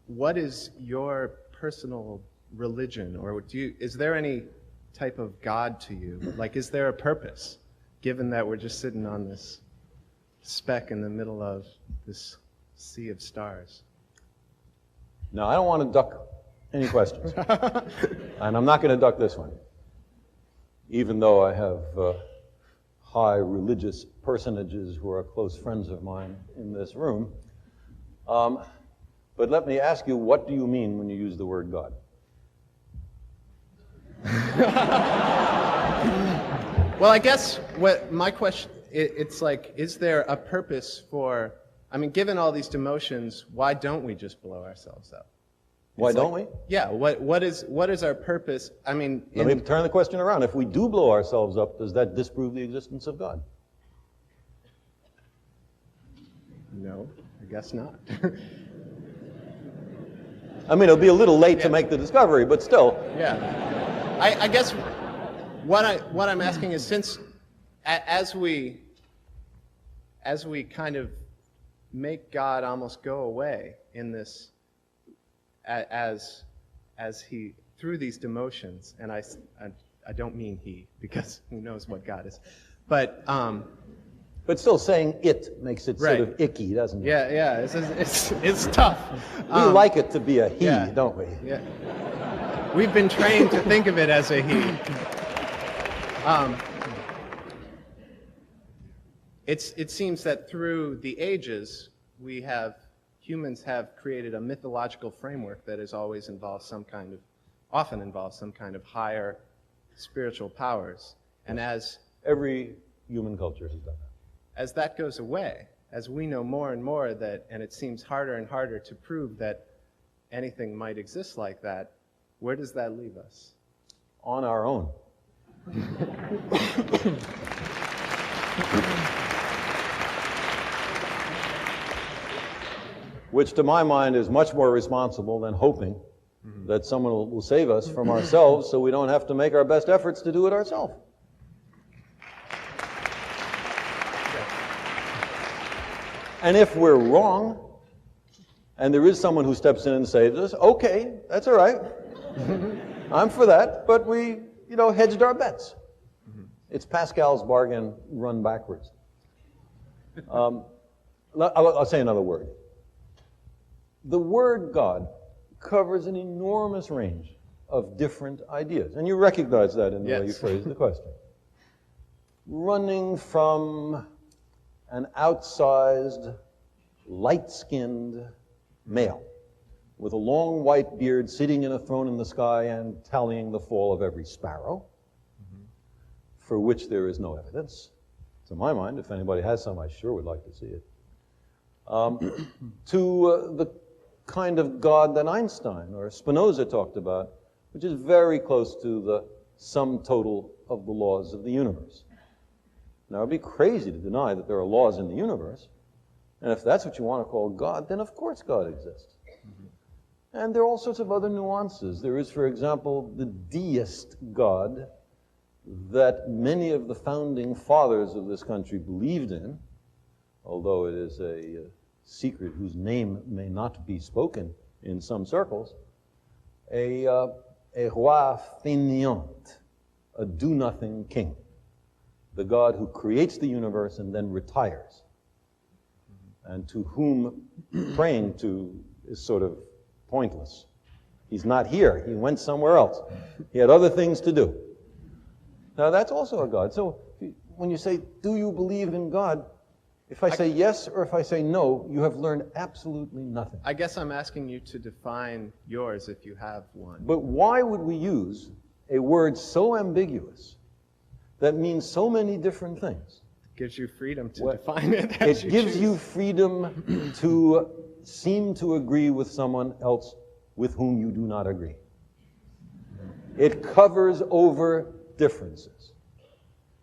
what is your personal religion, or is there any type of God to you? Like, is there a purpose, given that we're just sitting on this speck in the middle of this sea of stars? Now, I don't want to duck any questions, and I'm not going to duck this one, even though I have high religious personages who are close friends of mine in this room. But let me ask you, what do you mean when you use the word God? Well, I guess what my question, it's like, is there a purpose for, I mean, given all these demotions, why don't we just blow ourselves up? Why don't we? Yeah, what is our purpose? I mean... Let me turn the question around. If we do blow ourselves up, does that disprove the existence of God? No, I guess not. I mean, it'll be a little late to make the discovery, but still. Yeah. I guess what I'm asking is, since as we kind of make God almost go away in this, as he, through these demotions, and I don't mean he, because who knows what God is, but still saying it makes it sort of icky, doesn't it? Yeah, it's tough. We like it to be a he, don't we? Yeah. We've been trained to think of it as a he. It seems that through the ages, humans have created a mythological framework that often involves some kind of higher spiritual powers. And as every human culture has done that. As that goes away, as we know more and more and it seems harder and harder to prove that anything might exist like that, where does that leave us? On our own. Which, to my mind, is much more responsible than hoping that someone will save us from ourselves so we don't have to make our best efforts to do it ourselves. And if we're wrong, and there is someone who steps in and saves us, okay, that's all right. I'm for that, but we, hedged our bets. It's Pascal's bargain run backwards. I'll say another word. The word God covers an enormous range of different ideas, and you recognize that in the way you phrased the question. Running from an outsized, light-skinned male with a long white beard sitting in a throne in the sky and tallying the fall of every sparrow, for which there is no evidence. To my mind, if anybody has some, I sure would like to see it. To the kind of God that Einstein or Spinoza talked about, which is very close to the sum total of the laws of the universe. Now, it would be crazy to deny that there are laws in the universe, and if that's what you want to call God, then of course God exists. And there are all sorts of other nuances. There is, for example, the deist God that many of the founding fathers of this country believed in, although it is a secret whose name may not be spoken in some circles, a roi fainéant, a do-nothing king, the God who creates the universe and then retires, and to whom praying to is sort of pointless. He's not here. He went somewhere else. He had other things to do. Now, that's also a God. So when you say, do you believe in God? If I say yes or if I say no, you have learned absolutely nothing. I guess I'm asking you to define yours if you have one. But why would we use a word so ambiguous that means so many different things? It gives you freedom to define it It as you gives choose. you freedom to seem to agree with someone else with whom you do not agree. It covers over differences.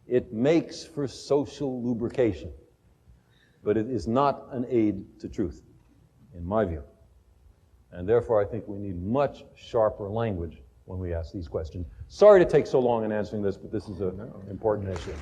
It makes for social lubrication. But it is not an aid to truth, in my view. And therefore, I think we need much sharper language when we ask these questions. Sorry to take so long in answering this, but this is an important issue.